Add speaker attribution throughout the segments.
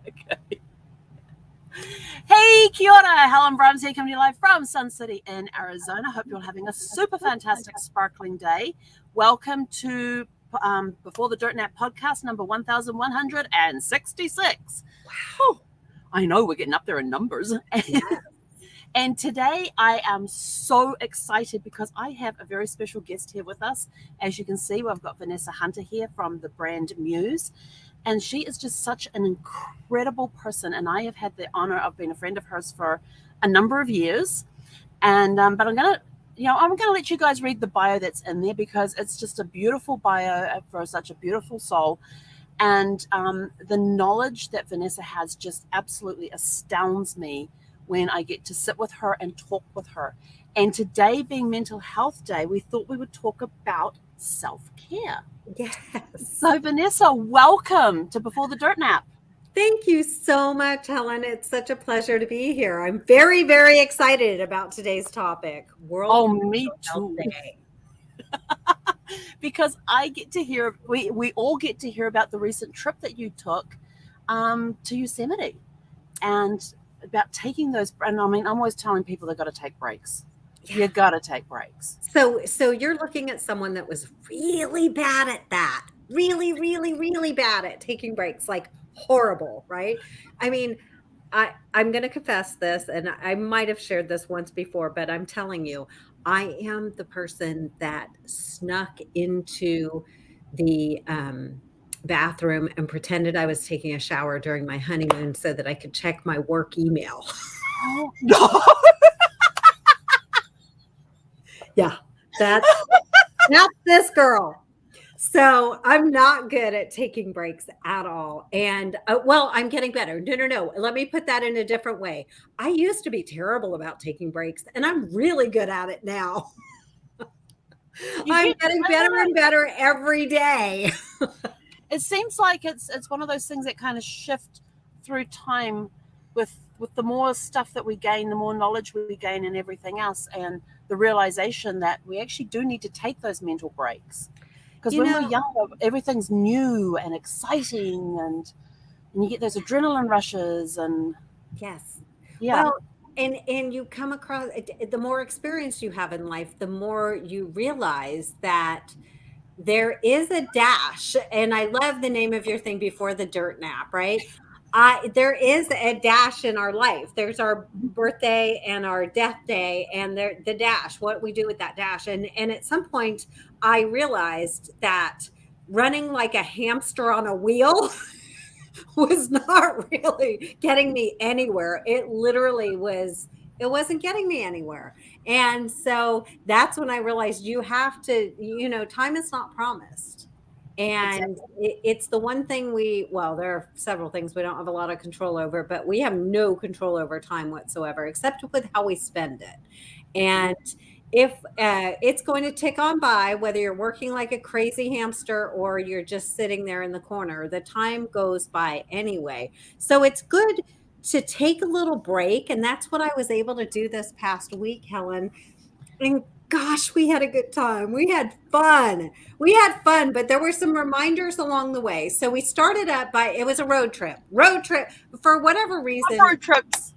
Speaker 1: Okay. Hey, kia ora. Helen Brahms here, coming to you live from Sun City in Arizona. Hope you're having a super fantastic, sparkling day. Welcome to Before the Dirt Nap podcast, number 1166. Wow. I know we're getting up there in numbers. And today I am so excited because I have a very special guest here with us. As you can see, we've got Vanessa Hunter here from the brand Muse. And she is just such an incredible person. And I have had the honor of being a friend of hers for a number of years. And but I'm gonna let you guys read the bio that's in there because it's just a beautiful bio for such a beautiful soul. And the knowledge that Vanessa has just absolutely astounds me when I get to sit with her and talk with her. And today being Mental Health Day, we thought we would talk about self-care.
Speaker 2: Yes.
Speaker 1: So Vanessa, welcome to Before the Dirt Nap.
Speaker 2: Thank you so much, Helen. It's such a pleasure to be here. I'm very, very excited about today's topic.
Speaker 1: Me too.
Speaker 2: Day.
Speaker 1: Because I get to hear, we all get to hear about the recent trip that you took to Yosemite and about taking those. And I mean, I'm always telling people they've got to take breaks. Yeah. You got to take breaks.
Speaker 2: So you're looking at someone that was really bad at that. Really, really, really bad at taking breaks, like horrible, right? I mean, I'm going to confess this, and I might have shared this once before, but I'm telling you, I am the person that snuck into the bathroom and pretended I was taking a shower during my honeymoon so that I could check my work email.
Speaker 1: Oh, no.
Speaker 2: Yeah, that's this girl. So I'm not good at taking breaks at all. And well, I'm getting better. No. Let me put that in a different way. I used to be terrible about taking breaks, and I'm really good at it now. I'm getting better and better every day.
Speaker 1: It seems like it's one of those things that kind of shift through time with the more stuff that we gain, the more knowledge we gain and everything else, and the realization that we actually do need to take those mental breaks. Because when we're younger, everything's new and exciting, and you get those adrenaline rushes. And
Speaker 2: yes,
Speaker 1: yeah.
Speaker 2: Well, and you come across, the more experience you have in life, the more you realize that there is a dash. And I love the name of your thing, Before the Dirt Nap, right? There is a dash in our life. There's our birthday and our death day, and the dash, what we do with that dash. And at some point I realized that running like a hamster on a wheel was not really getting me anywhere. It literally it wasn't getting me anywhere. And so that's when I realized you have to, time is not promised. And it's the one thing there are several things we don't have a lot of control over, but we have no control over time whatsoever, except with how we spend it. And if it's going to tick on by, whether you're working like a crazy hamster or you're just sitting there in the corner, the time goes by anyway. So it's good to take a little break. And that's what I was able to do this past week, Helen. And gosh, we had a good time. We had fun, but there were some reminders along the way. So we started up it was a road trip for whatever reason.
Speaker 1: Road trips.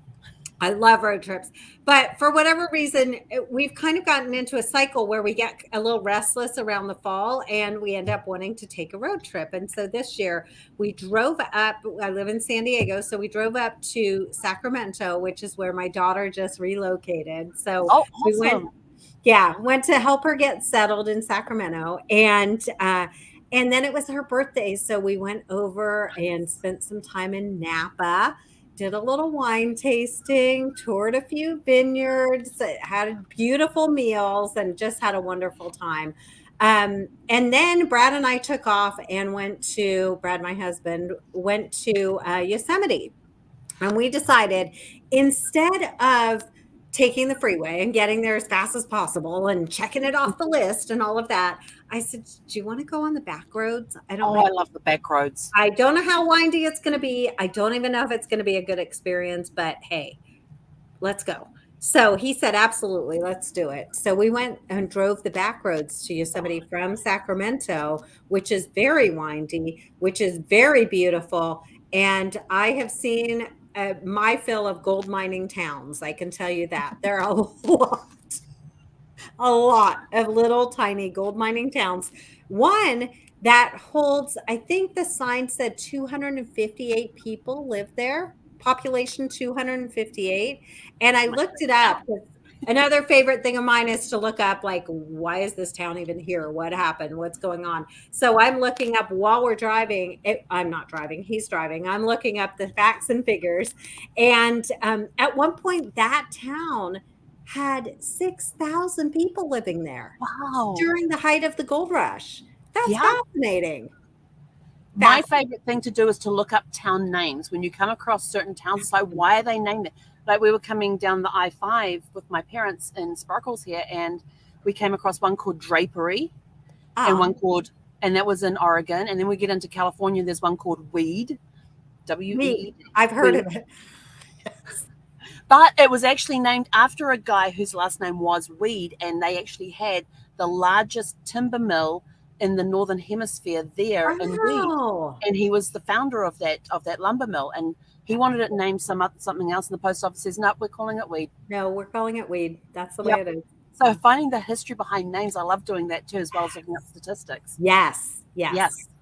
Speaker 2: I love road trips, but for whatever reason, we've kind of gotten into a cycle where we get a little restless around the fall and we end up wanting to take a road trip. And so this year we drove up, I live in San Diego, so we drove up to Sacramento, which is where my daughter just relocated. So
Speaker 1: awesome.
Speaker 2: we went to help her get settled in Sacramento, and then it was her birthday. So we went over and spent some time in Napa, did a little wine tasting, toured a few vineyards, had beautiful meals, and just had a wonderful time. And then Brad and I took off and Brad, my husband, went to Yosemite. And we decided, instead of taking the freeway and getting there as fast as possible and checking it off the list and all of that, I said, do you want to go on the back roads?
Speaker 1: I love the back roads.
Speaker 2: I don't know how windy it's going to be. I don't even know if it's going to be a good experience, but hey, let's go. So he said, absolutely, let's do it. So we went and drove the back roads to Yosemite from Sacramento, which is very windy, which is very beautiful. And I have seen my fill of gold mining towns. I can tell you that. There are a lot of little tiny gold mining towns. One that holds, I think the sign said 258 people live there, population 258. And I looked it up. Another favorite thing of mine is to look up, like, why is this town even here? What happened? What's going on? So I'm looking up while we're driving. I'm not driving, he's driving. I'm looking up the facts and figures. And at one point, that town had 6,000 people living there
Speaker 1: Wow.
Speaker 2: during the height of the gold rush. That's
Speaker 1: Yeah.
Speaker 2: fascinating.
Speaker 1: My favorite thing to do is to look up town names. When you come across certain towns, it's like, why are they named it? Like, we were coming down the I-5 with my parents in Sparkles here, and we came across one called Drapery and one called, and that was in Oregon. And then we get into California, there's one called Weed, W-E.
Speaker 2: I've heard of it.
Speaker 1: But it was actually named after a guy whose last name was Weed, and they actually had the largest timber mill in the northern hemisphere there in Weed, and he was the founder of that lumber mill, and he wanted it named something else, and the post office says, no, we're calling it Weed.
Speaker 2: No, we're calling it Weed. That's the way it is.
Speaker 1: So finding the history behind names, I love doing that too, as well as looking up statistics.
Speaker 2: Yes.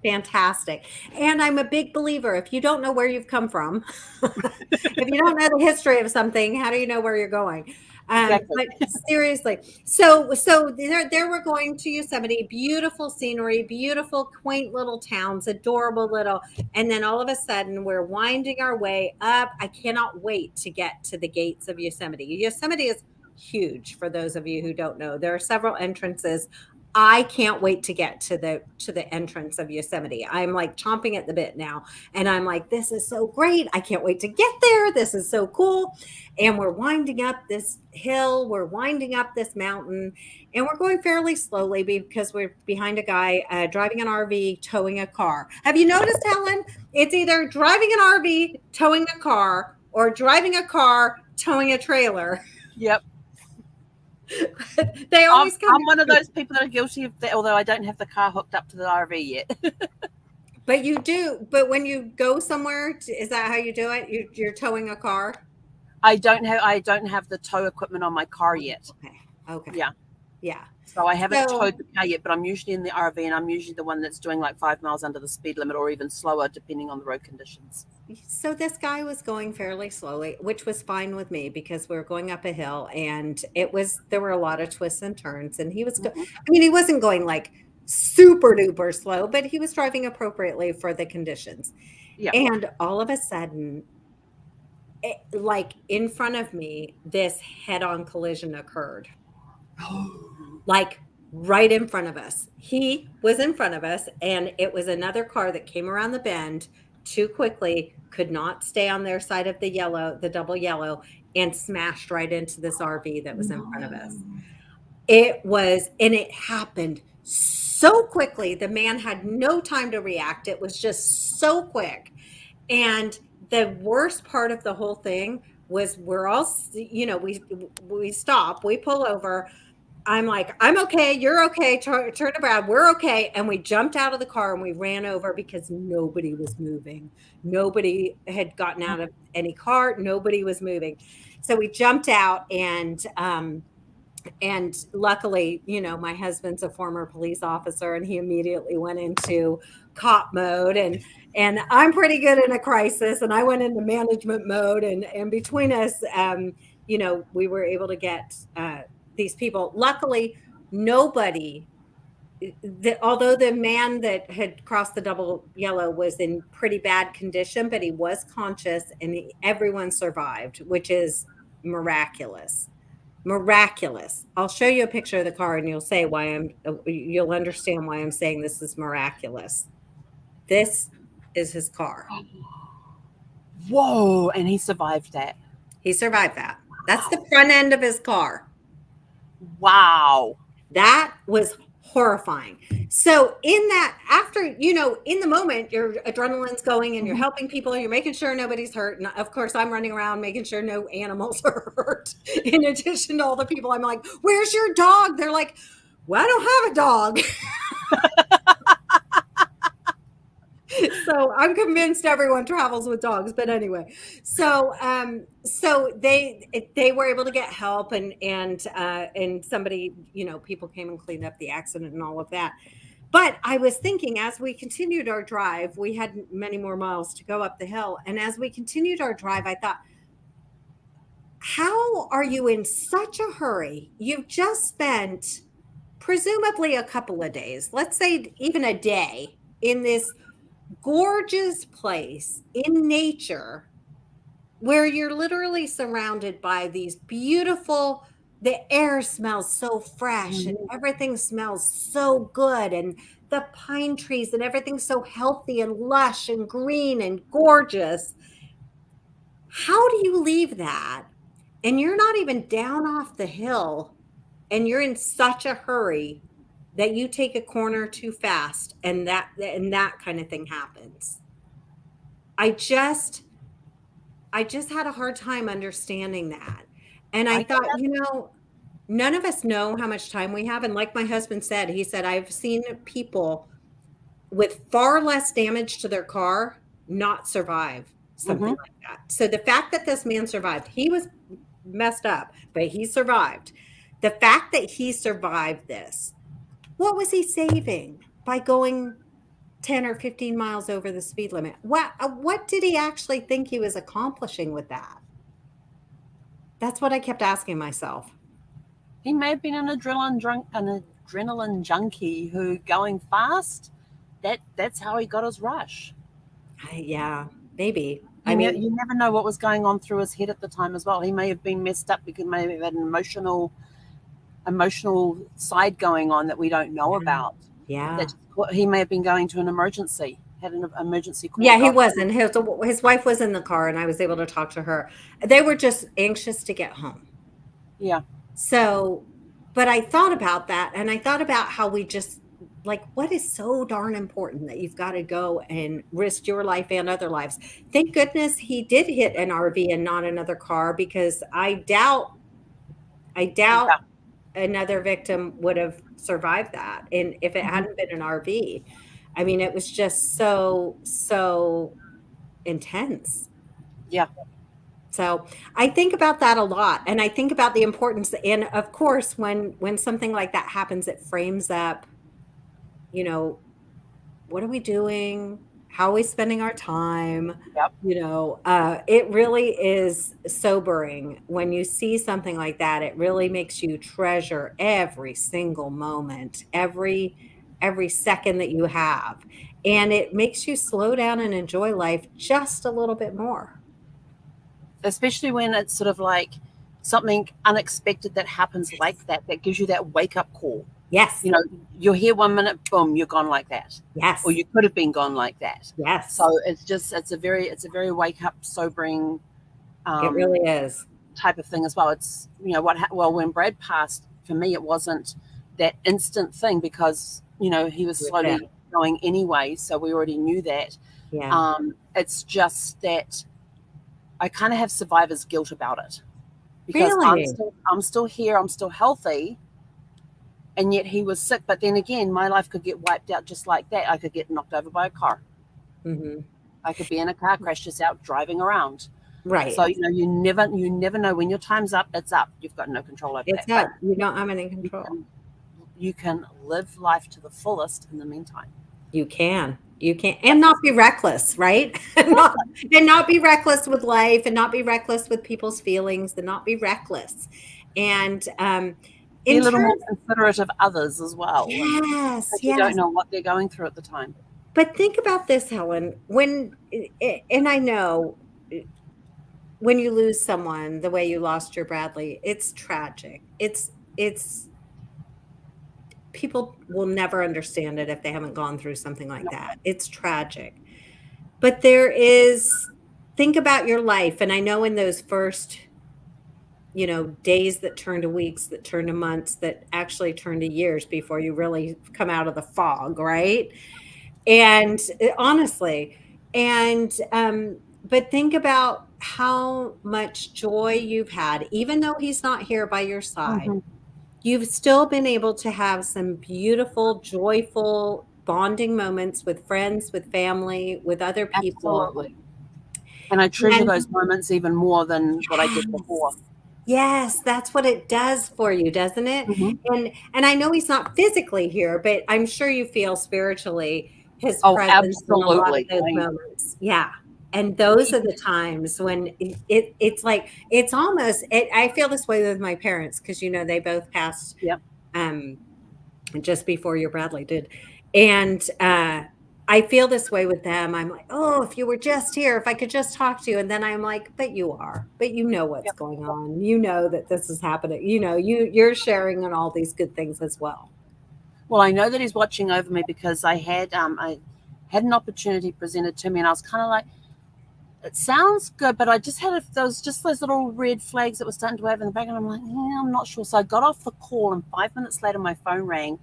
Speaker 2: Fantastic. And I'm a big believer. If you don't know where you've come from, if you don't know the history of something, how do you know where you're going?
Speaker 1: Exactly.
Speaker 2: But seriously, so there we're going to Yosemite, beautiful scenery, beautiful, quaint little towns, adorable little, and then all of a sudden we're winding our way up. I cannot wait to get to the gates of Yosemite. Yosemite is huge for those of you who don't know. There are several entrances. I can't wait to get to the entrance of Yosemite. I'm like chomping at the bit now. And I'm like, this is so great. I can't wait to get there. This is so cool. And we're winding up this hill. We're winding up this mountain. And we're going fairly slowly because we're behind a guy driving an RV, towing a car. Have you noticed, Helen? It's either driving an RV, towing a car, or driving a car, towing a trailer.
Speaker 1: Yep.
Speaker 2: They always
Speaker 1: I'm one of those people that are guilty of that, although I don't have the car hooked up to the RV yet.
Speaker 2: But you do. But when you go somewhere, is that how you do it? You're towing a car?
Speaker 1: I don't have the tow equipment on my car yet.
Speaker 2: Okay.
Speaker 1: Yeah. So I haven't towed the car yet, but I'm usually in the RV, and I'm usually the one that's doing like 5 miles under the speed limit, or even slower, depending on the road conditions.
Speaker 2: So this guy was going fairly slowly, which was fine with me because we were going up a hill, and there were a lot of twists and turns, and he was, he wasn't going like super duper slow, but he was driving appropriately for the conditions. Yeah. And all of a sudden, like in front of me, this head-on collision occurred. Like right in front of us. He was in front of us, and it was another car that came around the bend too quickly, could not stay on their side of the double yellow, and smashed right into this RV that was in front of us. It happened so quickly. The man had no time to react. It was just so quick. And the worst part of the whole thing was we're all, we stop, we pull over. I'm like, I'm okay. You're okay. Turn around. We're okay. And we jumped out of the car and we ran over because nobody was moving. Nobody had gotten out of any car. Nobody was moving. So we jumped out, and luckily, my husband's a former police officer, and he immediately went into cop mode, and I'm pretty good in a crisis, and I went into management mode, and between us, we were able to get these people. Luckily, nobody, although the man that had crossed the double yellow was in pretty bad condition, but he was conscious, and everyone survived, which is miraculous. I'll show you a picture of the car, and you'll understand why I'm saying this is miraculous. This is his car.
Speaker 1: Whoa. And he survived that.
Speaker 2: That's the front end of his car.
Speaker 1: Wow.
Speaker 2: That was horrifying. So in that, after, in the moment, your adrenaline's going, and you're helping people, you're making sure nobody's hurt. And of course, I'm running around making sure no animals are hurt. In addition to all the people, I'm like, where's your dog? They're like, well, I don't have a dog. So I'm convinced everyone travels with dogs, but anyway, so so they were able to get help, and somebody, people came and cleaned up the accident and all of that. But I was thinking, as we continued our drive, we had many more miles to go up the hill, and as we continued our drive, I thought, how are you in such a hurry? You've just spent presumably a couple of days, let's say even a day, in this gorgeous place in nature where you're literally surrounded by these beautiful, the air smells so fresh and
Speaker 1: Mhm.
Speaker 2: everything smells so good, and the pine trees and everything's so healthy and lush and green and gorgeous. How do you leave that and you're not even down off the hill and you're in such a hurry that you take a corner too fast and that kind of thing happens? I just I just had a hard time understanding that. And I
Speaker 1: I get
Speaker 2: thought,
Speaker 1: that.
Speaker 2: none of us know how much time we have. And like my husband said, he said, I've seen people with far less damage to their car not survive something
Speaker 1: Hmm.
Speaker 2: like that. So the fact that this man survived, he was messed up, but he survived. The fact that he survived this, what was he saving by going 10 or 15 miles over the speed limit? What did he actually think he was accomplishing with that? That's what I kept asking myself.
Speaker 1: He may have been an adrenaline junkie who going fast. That's how he got his rush.
Speaker 2: Yeah, maybe. I mean,
Speaker 1: You never know what was going on through his head at the time as well. He may have been messed up because he may have had an emotional side going on that we don't know
Speaker 2: yeah,
Speaker 1: about.
Speaker 2: yeah.
Speaker 1: That he may have been going to an emergency, had an emergency call.
Speaker 2: Yeah, he
Speaker 1: God,
Speaker 2: wasn't. His wife was in the car, and I was able to talk to her. They were just anxious to get home.
Speaker 1: yeah,
Speaker 2: So, but I thought about that, and I thought about how we just, like, what is so darn important that you've got to go and risk your life and other lives. Thank goodness he did hit an RV and not another car, because I doubt
Speaker 1: yeah.
Speaker 2: another victim would have survived that. And if it
Speaker 1: Hmm.
Speaker 2: hadn't been an RV, I mean, it was just so intense.
Speaker 1: Yeah.
Speaker 2: So I think about that a lot, and I think about the importance. And of course, when something like that happens, it frames up, you know, what are we doing? How are we spending our time?
Speaker 1: Yep.
Speaker 2: It really is sobering when you see something like that. It really makes you treasure every single moment, every second that you have. And it makes you slow down and enjoy life just a little bit more.
Speaker 1: Especially when it's sort of like something unexpected that happens like that, that gives you that wake up call.
Speaker 2: Yes.
Speaker 1: You know, you're here 1 minute, boom, you're gone like that, or
Speaker 2: Yes.
Speaker 1: you could have been gone like that. So
Speaker 2: Yes.
Speaker 1: it's a very wake up, sobering
Speaker 2: It really
Speaker 1: um,
Speaker 2: is.
Speaker 1: type of thing as well. It's well, when Brad passed, for me, it wasn't that instant thing because he was
Speaker 2: You were there.
Speaker 1: slowly going anyway, so we already knew that.
Speaker 2: Yeah.
Speaker 1: It's just that I kind of have survivor's guilt about it because
Speaker 2: Really?
Speaker 1: I'm still here, I'm still healthy, and yet he was sick. But then again, my life could get wiped out just like that. I could get knocked over by a car.
Speaker 2: Hmm.
Speaker 1: I could be in a car crash just out driving around.
Speaker 2: Right.
Speaker 1: So you never know when your time's up. It's up. You've got no control over
Speaker 2: It's
Speaker 1: that. But
Speaker 2: up. You don't have any
Speaker 1: you
Speaker 2: control.
Speaker 1: can you can live life to the fullest in the meantime.
Speaker 2: You can. You can, and not be reckless, right? and not
Speaker 1: Exactly.
Speaker 2: and not be reckless with life, and not be reckless with people's feelings, and not be reckless. And
Speaker 1: Be
Speaker 2: in
Speaker 1: a little more
Speaker 2: terms,
Speaker 1: considerate of others as well, and
Speaker 2: yes,
Speaker 1: because you don't
Speaker 2: yes.
Speaker 1: know what they're going through at the time.
Speaker 2: But think about this, Helen. And I know, when you lose someone the way you lost your Bradley, it's tragic. It's people will never understand it if they haven't gone through something like
Speaker 1: No.
Speaker 2: that. It's tragic. But there is, think about your life. And I know in those first, days that turn to weeks, that turn to months, that actually turn to years before you really come out of the fog, right? And honestly, but think about how much joy you've had, even though he's not here by your side.
Speaker 1: Hmm.
Speaker 2: You've still been able to have some beautiful, joyful, bonding moments with friends, with family, with other people.
Speaker 1: Absolutely. And I treasure
Speaker 2: And
Speaker 1: those moments even more than what I did before.
Speaker 2: yes, that's what it does for you, doesn't it?
Speaker 1: Mm-hmm.
Speaker 2: And I know he's not physically here, but I'm sure you feel spiritually his
Speaker 1: Oh,
Speaker 2: presence in a lot of
Speaker 1: absolutely.
Speaker 2: those moments. Yeah. And those are the times when it's like it's almost I feel this way with my parents because you know they both passed
Speaker 1: Yep.
Speaker 2: um just before your Bradley did. And I feel this way with them. I'm like, oh, if you were just here, if I could just talk to you. And then I'm like, but you are, but you know what's
Speaker 1: Yep.
Speaker 2: going on. You know that this is happening. You know, you're sharing on all these good things as well.
Speaker 1: Well, I know that he's watching over me because I had an opportunity presented to me, and I was kind of like, it sounds good, but I just had there was just those little red flags that were starting to wave in the back, and I'm like, yeah, I'm not sure. So I got off the call, and 5 minutes later, my phone rang,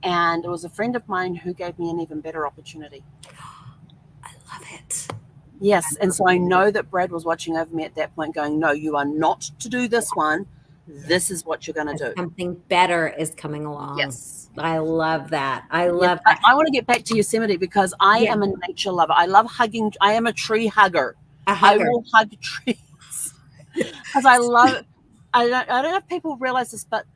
Speaker 1: and it was a friend of mine who gave me an even better opportunity.
Speaker 2: I love it.
Speaker 1: Yes, and so I know that Brad was watching over me at that point, going, "No, you are not to do this one. This is what you're going to do."
Speaker 2: Something better is coming along.
Speaker 1: Yes.
Speaker 2: I love that. I
Speaker 1: Yes,
Speaker 2: love that.
Speaker 1: I want to get back to Yosemite because I
Speaker 2: Yeah,
Speaker 1: am a nature lover. I love hugging. I am a tree hugger.
Speaker 2: a
Speaker 1: I
Speaker 2: hugger.
Speaker 1: will hug trees because I love. I don't know if people realize this, but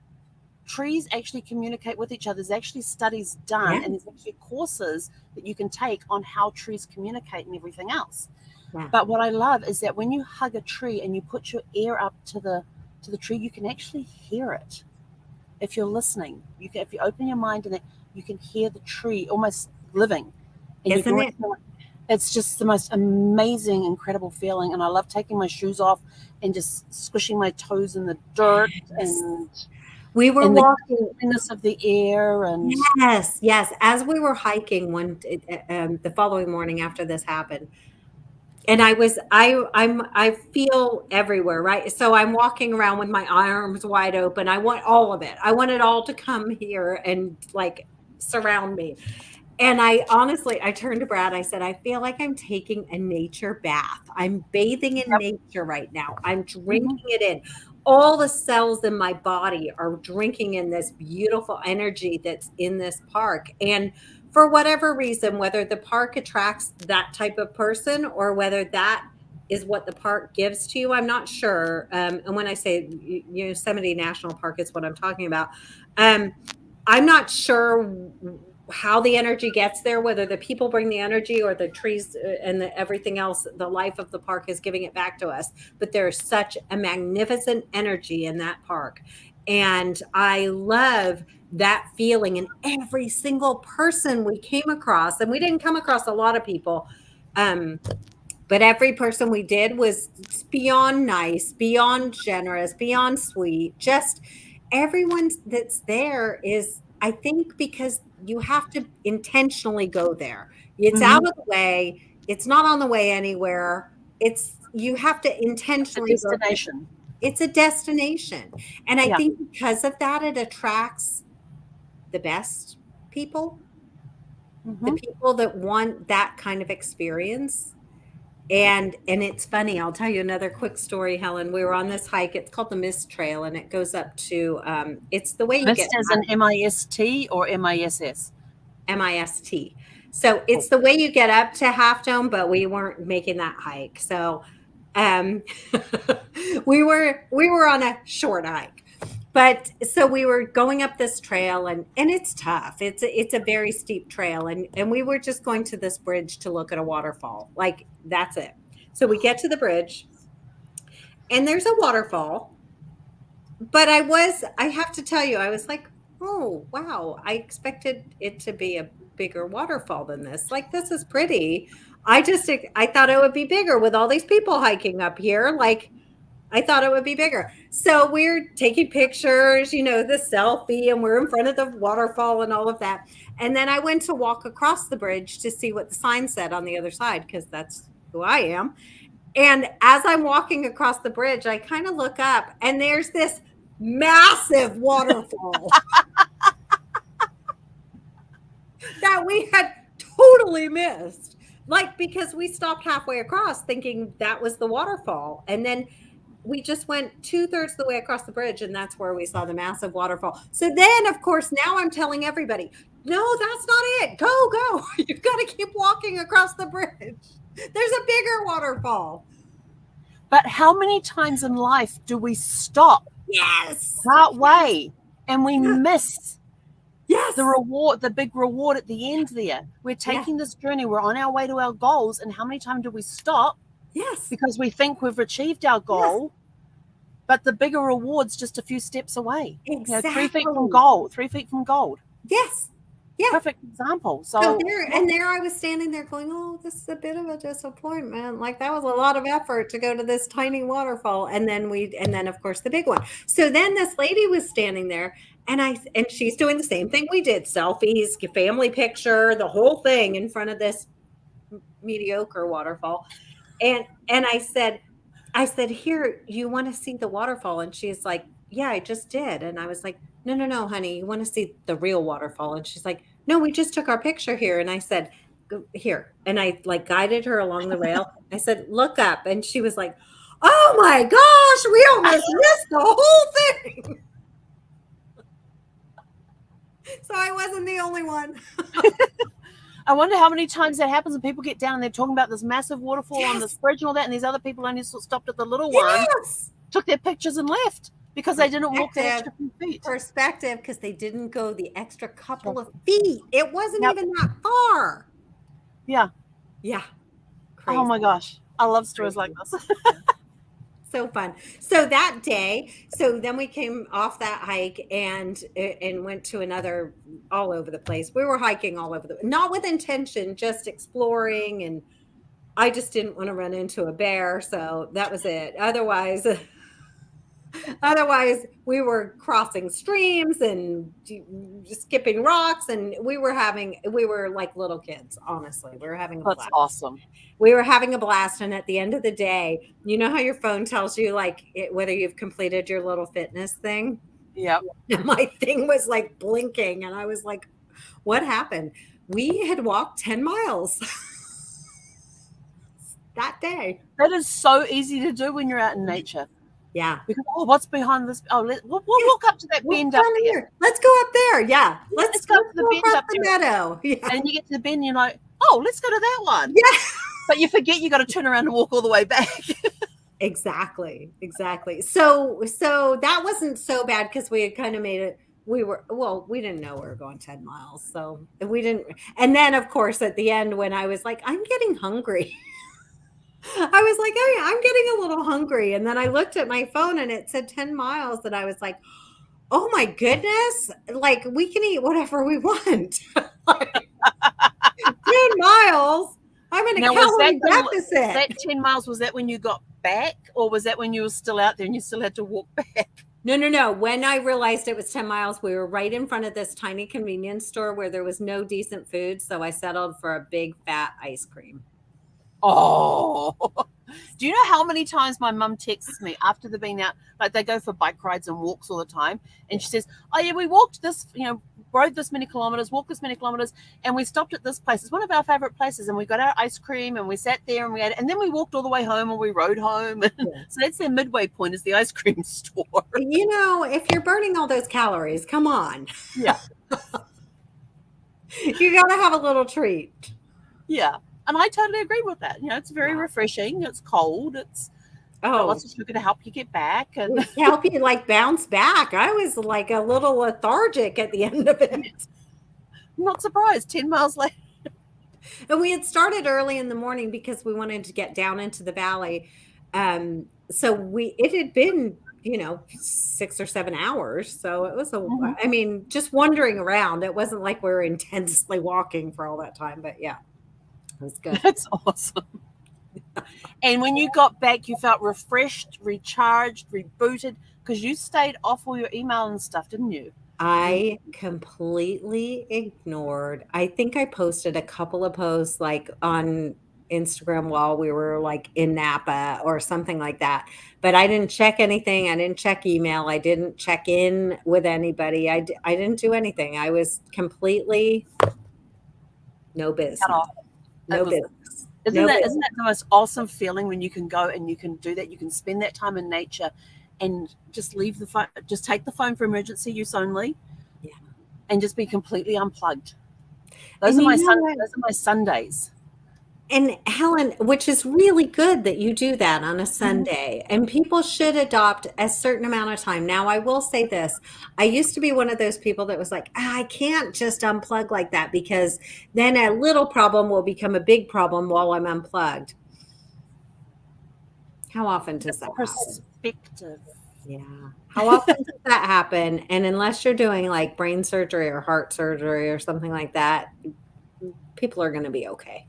Speaker 1: trees actually communicate with each other. There's actually studies done,
Speaker 2: Yeah,
Speaker 1: and there's actually courses that you can take on how trees communicate and everything else.
Speaker 2: yeah.
Speaker 1: But what I love is that when you hug a tree and you put your ear up to the tree, you can actually hear it. If you're listening, if you open your mind and you can hear the tree almost living, and you can
Speaker 2: Isn't
Speaker 1: really
Speaker 2: it?
Speaker 1: feel it. It's just the most amazing, incredible feeling, and I love taking my shoes off and just squishing my toes in the dirt and
Speaker 2: We were
Speaker 1: in the
Speaker 2: walking.
Speaker 1: cleanness of the air. And
Speaker 2: Yes, yes. As we were hiking the following morning after this happened, and I feel everywhere, right? So I'm walking around with my arms wide open. I want all of it. I want it all to come here and like surround me. And I turned to Brad. I said, I feel like I'm taking a nature bath. I'm bathing in
Speaker 1: yep.
Speaker 2: nature right now. I'm
Speaker 1: Hmm.
Speaker 2: drinking it in. All the cells in my body are drinking in this beautiful energy that's in this park. And for whatever reason, whether the park attracts that type of person or whether that is what the park gives to you, I'm not sure. And when I say Yosemite National Park is what I'm talking about. Um, I'm not sure how the energy gets there, whether the people bring the energy or the trees and everything else, the life of the park is giving it back to us. But there's such a magnificent energy in that park. And I love that feeling in every single person we came across. And we didn't come across a lot of people. But every person we did was beyond nice, beyond generous, beyond sweet. Just everyone that's there is, I think, because you have to intentionally go there. It's out
Speaker 1: Hmm.
Speaker 2: of the way. It's not on the way anywhere. You have to
Speaker 1: It's a
Speaker 2: intentionally go there.
Speaker 1: destination.
Speaker 2: It's a destination. And I
Speaker 1: Yeah.
Speaker 2: think because of that, it attracts the best people, the
Speaker 1: Hmm.
Speaker 2: people that want that kind of experience. And it's funny, I'll tell you another quick story, Helen. We were on this hike. It's called the Mist Trail, and it goes up to it's the way you
Speaker 1: Mist
Speaker 2: get
Speaker 1: as an MIST or MISS?
Speaker 2: MIST. So
Speaker 1: Cool.
Speaker 2: it's the way you get up to Half Dome, but we weren't making that hike. So um we were on a short hike. But so we were going up this trail and it's tough. It's a very steep trail and we were just going to this bridge to look at a waterfall. Like that's it. So we get to the bridge and there's a waterfall. But I have to tell you, I was like, oh, wow. I expected it to be a bigger waterfall than this. Like, this is pretty. I thought it would be bigger with all these people hiking up here. Like, I thought it would be bigger. So we're taking pictures, the selfie, and we're in front of the waterfall and all of that. And then I went to walk across the bridge to see what the sign said on the other side, because that's who I am. And as I'm walking across the bridge, I kind of look up and there's this massive waterfall that we had totally missed. Like, because we stopped halfway across thinking that was the waterfall. And then we just went 2/3 the way across the bridge, and that's where we saw the massive waterfall. So then, of course, now I'm telling everybody, no, that's not it. Go. You've got to keep walking across the bridge. There's a bigger waterfall.
Speaker 1: But how many times in life do we stop
Speaker 2: Yes.
Speaker 1: partway and we miss
Speaker 2: Yes.
Speaker 1: the reward, the big reward at the end there? We're taking this journey. We're on our way to our goals. And how many times do we stop?
Speaker 2: Yes.
Speaker 1: Because we think we've achieved our goal, but the bigger reward's just a few steps away.
Speaker 2: Exactly.
Speaker 1: 3 feet from gold, 3 feet from gold.
Speaker 2: Yes. Yeah.
Speaker 1: Perfect example.
Speaker 2: So there I was standing there going, oh, this is a bit of a disappointment. Like that was a lot of effort to go to this tiny waterfall. And then of course the big one. So then this lady was standing there and she's doing the same thing we did. Selfies, family picture, the whole thing in front of this mediocre waterfall. And I said, here, you want to see the waterfall? And she's like, yeah, I just did. And I was like, no, honey, you want to see the real waterfall? And she's like, no, we just took our picture here. And I said, here. And I like guided her along the rail. I said, look up. And she was like, oh my gosh, we almost missed the whole thing. So I wasn't the only one.
Speaker 1: I wonder how many times that happens when people get down and they're talking about this massive waterfall on this bridge and all that, and these other people only stopped at the little one, took their pictures and left because they didn't walk the extra few feet.
Speaker 2: Perspective, because they didn't go the extra couple of feet. It wasn't even that far.
Speaker 1: Yeah.
Speaker 2: Crazy.
Speaker 1: Oh my gosh. I love stories like this.
Speaker 2: So fun. So that day, so then we came off that hike and went to another, all over the place. We were hiking all over not with intention, just exploring. And I just didn't want to run into a bear. So that was it. Otherwise we were crossing streams and skipping rocks, and we were like little kids. Honestly, we were having a blast.
Speaker 1: That's awesome.
Speaker 2: We were having a blast. And at the end of the day, you know how your phone tells you whether you've completed your little fitness thing?
Speaker 1: Yep.
Speaker 2: And my thing was like blinking, and I was like, what happened? We had walked 10 miles that day.
Speaker 1: That is so easy to do when you're out in nature.
Speaker 2: Yeah.
Speaker 1: Because, what's behind this? We'll walk up to that bend up there.
Speaker 2: Let's go up there. Yeah. Let's go to the bend up
Speaker 1: the
Speaker 2: meadow. Yeah.
Speaker 1: And you get to the bend and you're like, let's go to that one.
Speaker 2: Yeah.
Speaker 1: But you forget you got to turn around and walk all the way back.
Speaker 2: Exactly. So that wasn't so bad because we had kind of made it. We didn't know we were going 10 miles. So we didn't. And then, of course, at the end, when I was like, I'm getting hungry. I was like, hey, I'm getting a little hungry. And then I looked at my phone and it said 10 miles. And I was like, oh my goodness. Like, we can eat whatever we want. 10 miles. I'm in a calorie deficit.
Speaker 1: That 10 miles, was that when you got back, or was that when you were still out there and you still had to walk back?
Speaker 2: No. When I realized it was 10 miles, we were right in front of this tiny convenience store where there was no decent food. So I settled for a big fat ice cream.
Speaker 1: Oh, do you know how many times my mum texts me after they've been out? Like, they go for bike rides and walks all the time. And she says, oh yeah, we walked this, rode this many kilometers, walked this many kilometers, and we stopped at this place. It's one of our favorite places. And we got our ice cream and we sat there and and then we walked all the way home, or we rode home. Yeah. So that's their midway point, is the ice cream store.
Speaker 2: If you're burning all those calories, come on.
Speaker 1: Yeah.
Speaker 2: You got to have a little treat.
Speaker 1: Yeah. And I totally agree with that. It's very refreshing. It's cold. It's lots of sugar to help you get back and
Speaker 2: help you bounce back. I was like a little lethargic at the end of it.
Speaker 1: I'm not surprised. 10 miles later.
Speaker 2: And we had started early in the morning because we wanted to get down into the valley. So it had been, 6 or 7 hours. So it was just wandering around. It wasn't like we were intensely walking for all that time, but yeah. That's good.
Speaker 1: That's awesome. And when you got back, you felt refreshed, recharged, rebooted, because you stayed off all your email and stuff, didn't you?
Speaker 2: I completely ignored. I think I posted a couple of posts on Instagram while we were in Napa or something like that. But I didn't check anything. I didn't check email. I didn't check in with anybody. I didn't do anything. I was completely no business. No business.
Speaker 1: Isn't that the most awesome feeling when you can go and you can do that? You can spend that time in nature and just leave the phone, just take the phone for emergency use only, and just be completely unplugged. Those are my Sundays.
Speaker 2: And Helen, which is really good that you do that on a Sunday, and people should adopt a certain amount of time. Now, I will say this. I used to be one of those people that was like, I can't just unplug like that because then a little problem will become a big problem while I'm unplugged. How often does that happen?
Speaker 1: Perspective.
Speaker 2: Yeah. How often does that happen? And unless you're doing like brain surgery or heart surgery or something like that, people are going to be okay.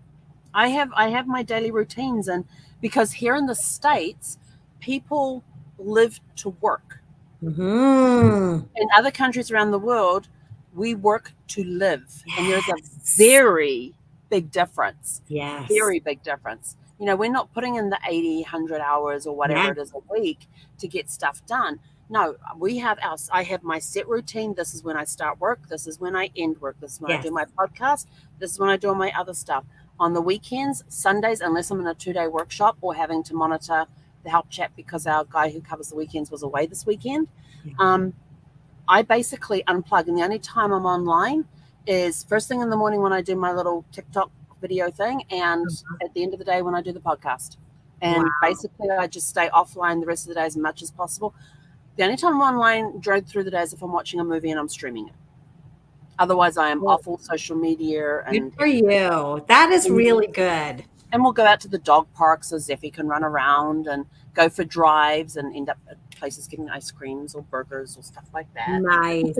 Speaker 1: I have my daily routines, and because here in the States, people live to work.
Speaker 2: Mm-hmm.
Speaker 1: In other countries around the world, we work to live. Yes. And there's a very big difference.
Speaker 2: Yes.
Speaker 1: Very big difference. You know, we're not putting in the 80, 100 hours or whatever it is a week to get stuff done. No, I have my set routine. This is when I start work. This is when I end work. This is when I do my podcast. This is when I do all my other stuff. On the weekends, Sundays, unless I'm in a 2-day workshop or having to monitor the help chat because our guy who covers the weekends was away this weekend, I basically unplug. And the only time I'm online is first thing in the morning when I do my little TikTok video thing, and at the end of the day when I do the podcast. And basically I just stay offline the rest of the day as much as possible. The only time I'm online through the day is if I'm watching a movie and I'm streaming it. Otherwise, I am off all social media. And
Speaker 2: good for you. That is really good.
Speaker 1: And we'll go out to the dog park so Zeffy can run around and go for drives and end up at places getting ice creams or burgers or stuff like that.
Speaker 2: Nice.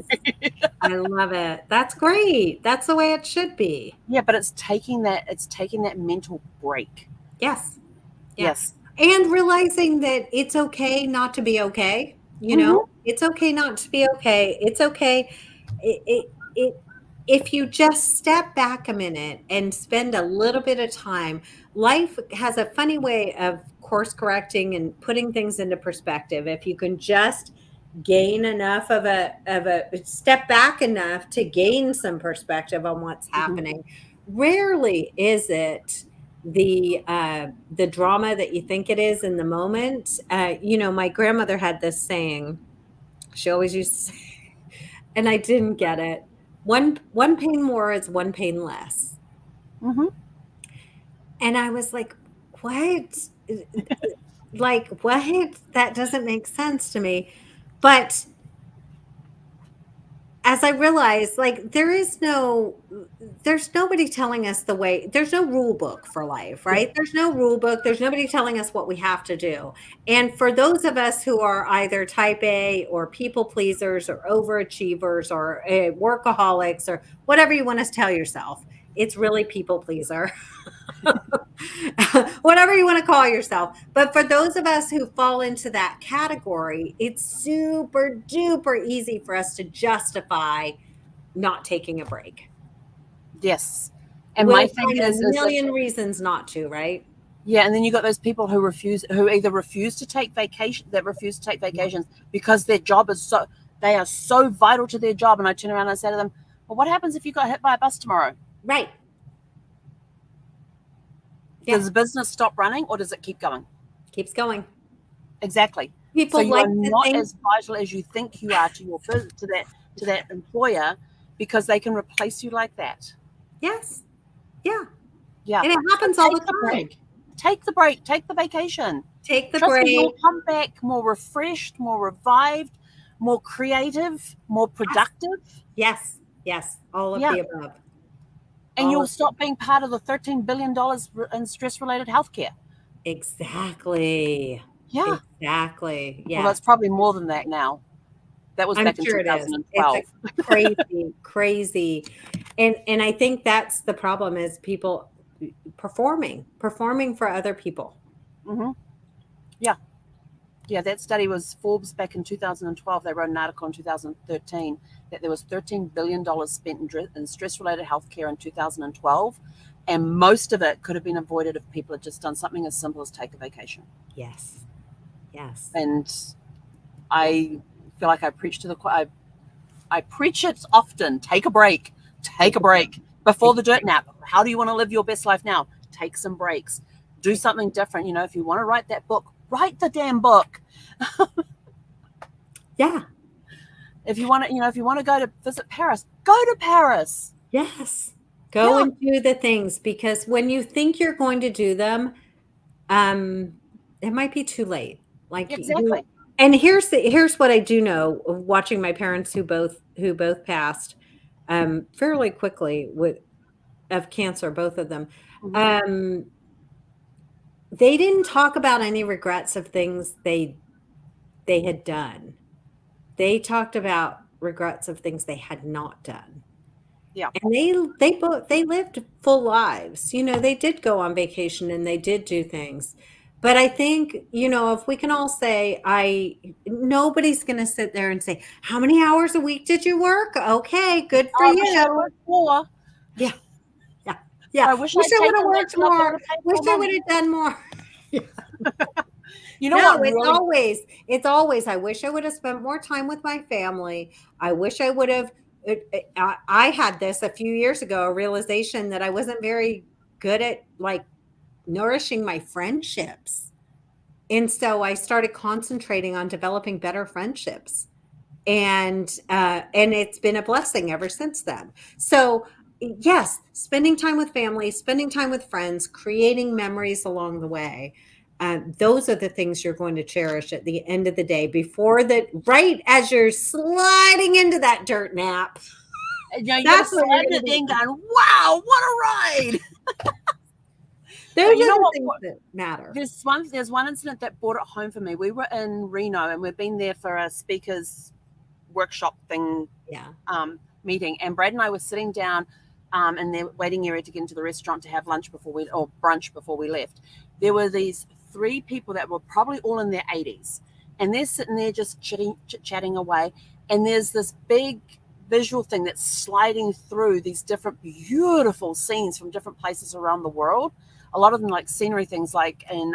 Speaker 2: I love it. That's great. That's the way it should be.
Speaker 1: Yeah, but it's taking that mental break.
Speaker 2: Yes. And realizing that it's okay not to be okay. You know, it's okay not to be okay. It's okay. If you just step back a minute and spend a little bit of time, life has a funny way of course correcting and putting things into perspective. If you can just gain enough of a step back enough to gain some perspective on what's happening, rarely is it the drama that you think it is in the moment. You know, my grandmother had this saying. She always used to say, and I didn't get it. One pain more is one pain less. And I was like, what? Like, what? That doesn't make sense to me. But as I realized, like, there's nobody telling us the way. There's no rule book for life, right? There's no rule book. There's nobody telling us what we have to do. And for those of us who are either type A or people pleasers or overachievers or workaholics or whatever you want to tell yourself, it's really people pleaser. Whatever you want to call yourself. But for those of us who fall into that category, it's super duper easy for us to justify not taking a break.
Speaker 1: Yes. And my thing is
Speaker 2: a million reasons not to, right?
Speaker 1: Yeah, and then you got those people who either refuse to take vacations because their job is they are so vital to their job. And I turn around and I say to them, well, what happens if you got hit by a bus tomorrow?
Speaker 2: Right.
Speaker 1: Does the business stop running or does it keep going?
Speaker 2: Keeps going.
Speaker 1: Exactly.
Speaker 2: People
Speaker 1: so you are not as vital as you think you are to that employer because they can replace you like that.
Speaker 2: Yes. Yeah.
Speaker 1: Yeah.
Speaker 2: And it happens all the time.
Speaker 1: Take the break. Take the vacation.
Speaker 2: Take the break.
Speaker 1: You'll come back more refreshed, more revived, more creative, more productive.
Speaker 2: Yes. All of the above.
Speaker 1: And you'll stop being part of the $13 billion in stress-related healthcare.
Speaker 2: Exactly.
Speaker 1: Yeah.
Speaker 2: Exactly. Yeah.
Speaker 1: Well, that's probably more than that now. That was back in 2012.
Speaker 2: It's crazy. And I think that's the problem is people performing for other people.
Speaker 1: Yeah. Yeah, that study was Forbes back in 2012. They wrote an article in 2013 that there was $13 billion spent in stress-related healthcare in 2012. And most of it could have been avoided if people had just done something as simple as take a vacation.
Speaker 2: Yes.
Speaker 1: And I feel like I preach I preach it often. Take a break. Before the dirt nap. How do you want to live your best life now? take some breaks, do something different. You know, if you want to write that book, write the damn book.
Speaker 2: Yeah.
Speaker 1: If you want to, you know, if you want to go to visit Paris, go to Paris.
Speaker 2: Yes. Go and do the things, because when you think you're going to do them, it might be too late. Like
Speaker 1: Exactly.
Speaker 2: and here's what I do know, watching my parents who both passed fairly quickly of cancer, both of them.
Speaker 1: Mm-hmm.
Speaker 2: They didn't talk about any regrets of things they had done. They talked about regrets of things they had not done.
Speaker 1: Yeah.
Speaker 2: And they lived full lives. You know, they did go on vacation and they did do things. But I think, you know, if we can all say, nobody's going to sit there and say, how many hours a week did you work? Okay, good for
Speaker 1: I wish I
Speaker 2: you.
Speaker 1: worked more.
Speaker 2: Yeah. Yeah. Yeah.
Speaker 1: I wish
Speaker 2: I
Speaker 1: I'd
Speaker 2: would have
Speaker 1: taken
Speaker 2: worked
Speaker 1: that job that
Speaker 2: more.
Speaker 1: would've paid
Speaker 2: Wish
Speaker 1: more
Speaker 2: I would
Speaker 1: money.
Speaker 2: have done more.
Speaker 1: You know
Speaker 2: No,
Speaker 1: what? Really,
Speaker 2: it's always, I wish I would have spent more time with my family. I wish I would have, I had this a few years ago, a realization that I wasn't very good at like nourishing my friendships. And so I started concentrating on developing better friendships. And it's been a blessing ever since then. So yes, spending time with family, spending time with friends, creating memories along the way. Those are the things you're going to cherish at the end of the day, right as you're sliding into that dirt nap.
Speaker 1: you know, you got to
Speaker 2: That's what you're
Speaker 1: slide
Speaker 2: going
Speaker 1: it
Speaker 2: to be.
Speaker 1: in going, wow, what a ride.
Speaker 2: Those
Speaker 1: But you know
Speaker 2: are the
Speaker 1: what?
Speaker 2: things that matter.
Speaker 1: There's one incident that brought it home for me. We were in Reno and we've been there for a speakers workshop thing,
Speaker 2: Yeah.
Speaker 1: meeting, and Brad and I were sitting down in the waiting area to get into the restaurant to have lunch or brunch before we left. There were these 3 people that were probably all in their 80s, and they're sitting there just chit-chatting away, and there's this big visual thing that's sliding through these different beautiful scenes from different places around the world. A lot of them like scenery things, like in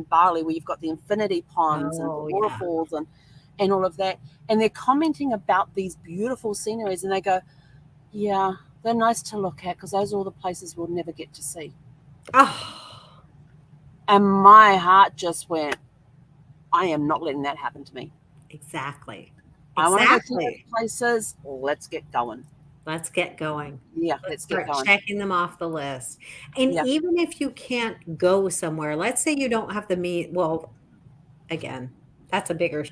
Speaker 1: Bali, where you've got the infinity ponds and the waterfalls and all of that. And they're commenting about these beautiful sceneries, and they go, yeah, they're nice to look at because those are all the places we'll never get to see.
Speaker 2: Oh.
Speaker 1: And my heart just went, I am not letting that happen to me.
Speaker 2: Exactly.
Speaker 1: I want to go to those places. Let's get going.
Speaker 2: Let's get going.
Speaker 1: Yeah, let's get going.
Speaker 2: Checking them off the list. And even if you can't go somewhere, let's say you don't have the meat. Well, again, that's a bigger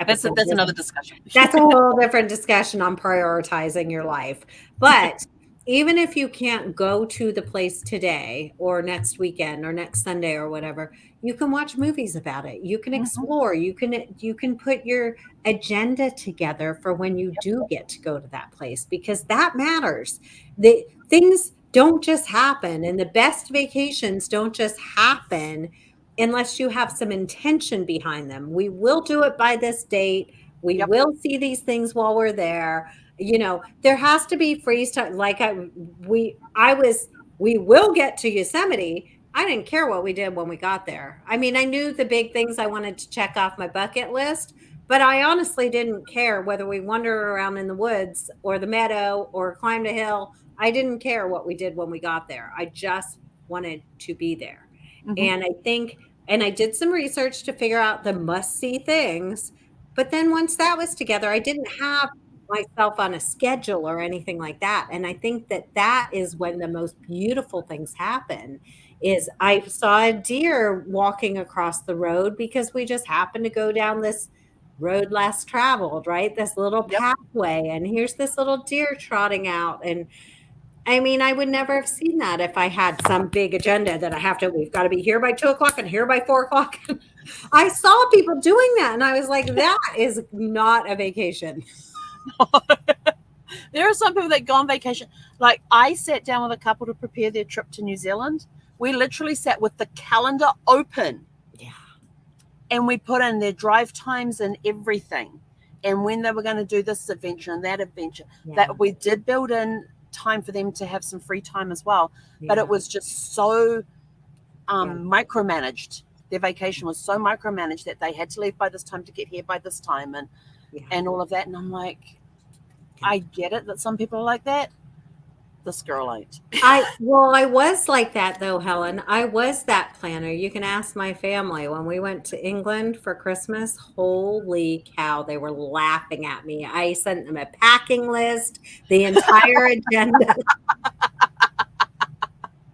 Speaker 2: episode.
Speaker 1: That's another discussion.
Speaker 2: That's a whole different discussion on prioritizing your life. But even if you can't go to the place today or next weekend or next Sunday or whatever, you can watch movies about it. You can explore. You can put your agenda together for when you do get to go to that place, because that matters. The things don't just happen, and the best vacations don't just happen unless you have some intention behind them. We will do it by this date. We will see these things while we're there. You know, there has to be freeze time. Like we will get to Yosemite. I didn't care what we did when we got there. I mean, I knew the big things I wanted to check off my bucket list, but I honestly didn't care whether we wandered around in the woods or the meadow or climbed a hill. I didn't care what we did when we got there. I just wanted to be there. And I did some research to figure out the must-see things. But then once that was together, I didn't have myself on a schedule or anything like that. And I think that is when the most beautiful things happen. Is I saw a deer walking across the road because we just happened to go down this road less traveled, right? This little pathway. And here's this little deer trotting out. And I mean, I would never have seen that if I had some big agenda that we've got to be here by 2:00 and here by 4:00. I saw people doing that and I was like, that is not a vacation.
Speaker 1: There are some people that go on vacation. Like, I sat down with a couple to prepare their trip to New Zealand. We literally sat with the calendar open.
Speaker 2: Yeah.
Speaker 1: And we put in their drive times and everything, and when they were going to do this adventure and that adventure. That we did build in time for them to have some free time as well. But it was just so micromanaged. Their vacation was so micromanaged that they had to leave by this time to get here by this time, and all of that. And I'm like, I get it that some people are like that, This girl ain't.
Speaker 2: I was like that though, Helen. I was that planner. You can ask my family when we went to England for Christmas. Holy cow, they were laughing at me. I sent them a packing list, the entire agenda.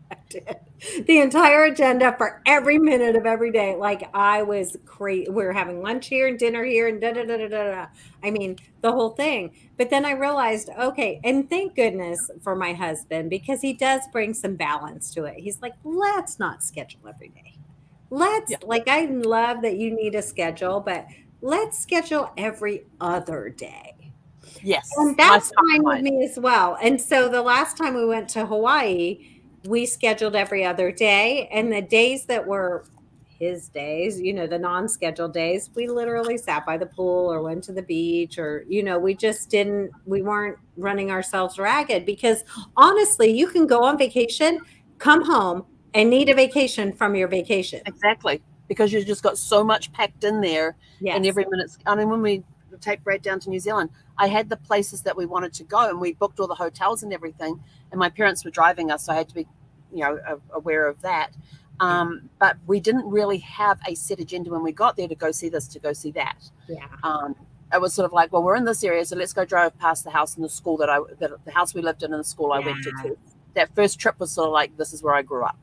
Speaker 2: I did. The entire agenda for every minute of every day. Like I was crazy. We were having lunch here and dinner here and da da da da da da. I mean, the whole thing. But then I realized, okay, and thank goodness for my husband because he does bring some balance to it. He's like, let's not schedule every day. Let's
Speaker 1: Yeah.
Speaker 2: like I love that you need a schedule, but let's schedule every other day.
Speaker 1: Yes.
Speaker 2: And that's fine with me as well. And so the last time we went to Hawaii, we scheduled every other day. And the days that were his days, you know, the non-scheduled days, we literally sat by the pool or went to the beach or, you know, we weren't running ourselves ragged because honestly, you can go on vacation, come home and need a vacation from your vacation.
Speaker 1: Exactly. Because you've just got so much packed in there and
Speaker 2: Yes.
Speaker 1: every minute. I mean, when we take Brad down to New Zealand, I had the places that we wanted to go and we booked all the hotels and everything. And my parents were driving us, so I had to be, you know, aware of that. But we didn't really have a set agenda when we got there to go see this, to go see that.
Speaker 2: Yeah.
Speaker 1: It was sort of like, well, we're in this area, so let's go drive past the house and the school the house we lived in and the school I went to. That first trip was sort of like, this is where I grew up.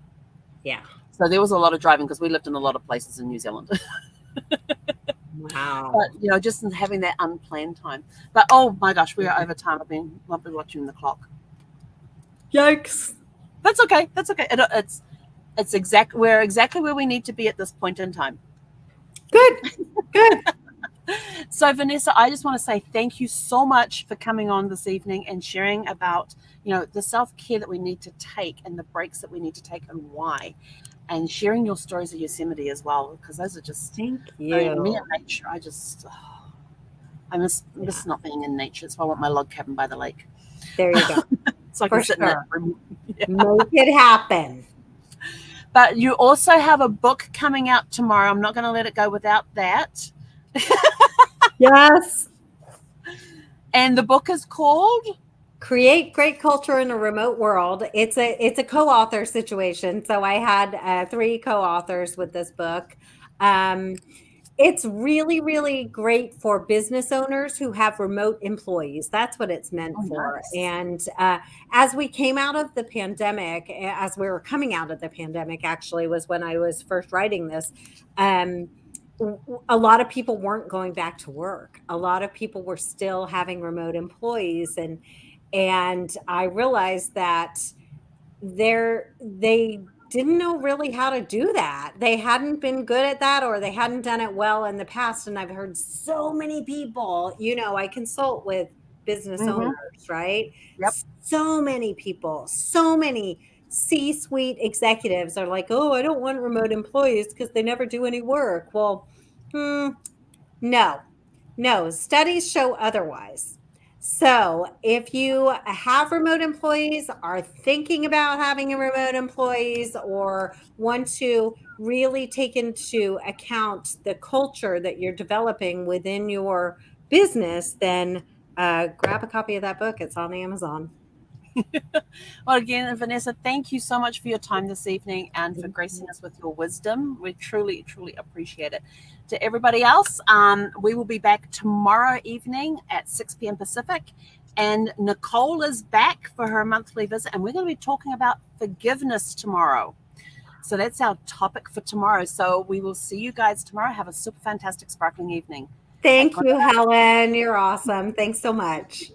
Speaker 2: Yeah.
Speaker 1: So there was a lot of driving because we lived in a lot of places in New Zealand.
Speaker 2: Wow.
Speaker 1: But, you know, just having that unplanned time. But, oh my gosh, we are over time. I've been watching the clock.
Speaker 2: Yikes.
Speaker 1: That's okay. That's okay. We're exactly where we need to be at this point in time.
Speaker 2: Good. Good.
Speaker 1: So, Vanessa, I just want to say thank you so much for coming on this evening and sharing about, you know, the self-care that we need to take and the breaks that we need to take and why, and sharing your stories of Yosemite as well, because those are just,
Speaker 2: Thank
Speaker 1: I mean, me
Speaker 2: you.
Speaker 1: and nature, I miss not being in nature. So I want my log cabin by the lake.
Speaker 2: There you go.
Speaker 1: So I
Speaker 2: For
Speaker 1: can sit in that
Speaker 2: sure.
Speaker 1: room. Yeah.
Speaker 2: Make it happen.
Speaker 1: But you also have a book coming out tomorrow. I'm not going to let it go without that.
Speaker 2: Yes.
Speaker 1: And the book is called
Speaker 2: Create Great Culture in a Remote World. It's a co-author situation. So I had 3 co-authors with this book. It's really, really great for business owners who have remote employees. That's what it's meant for.
Speaker 1: Nice.
Speaker 2: And as we came out of the pandemic, as we were coming out of the pandemic, actually was when I was first writing this. A lot of people weren't going back to work. A lot of people were still having remote employees, and I realized that they didn't know really how to do that. They hadn't been good at that, or they hadn't done it well in the past. And I've heard so many people, you know, I consult with business owners, right?
Speaker 1: Yep.
Speaker 2: So many people, so many C-suite executives are like, oh, I don't want remote employees because they never do any work. Well, no, studies show otherwise. So if you have remote employees, are thinking about having a remote employees, or want to really take into account the culture that you're developing within your business, then grab a copy of that book. It's on Amazon.
Speaker 1: Well, again, Vanessa, thank you so much for your time this evening and for gracing us with your wisdom. We truly, truly appreciate it. To everybody else, we will be back tomorrow evening at 6 p.m. Pacific. And Nicole is back for her monthly visit. And we're going to be talking about forgiveness tomorrow. So that's our topic for tomorrow. So we will see you guys tomorrow. Have a super fantastic, sparkling evening.
Speaker 2: Thank you, Helen. You're awesome. Thanks so much.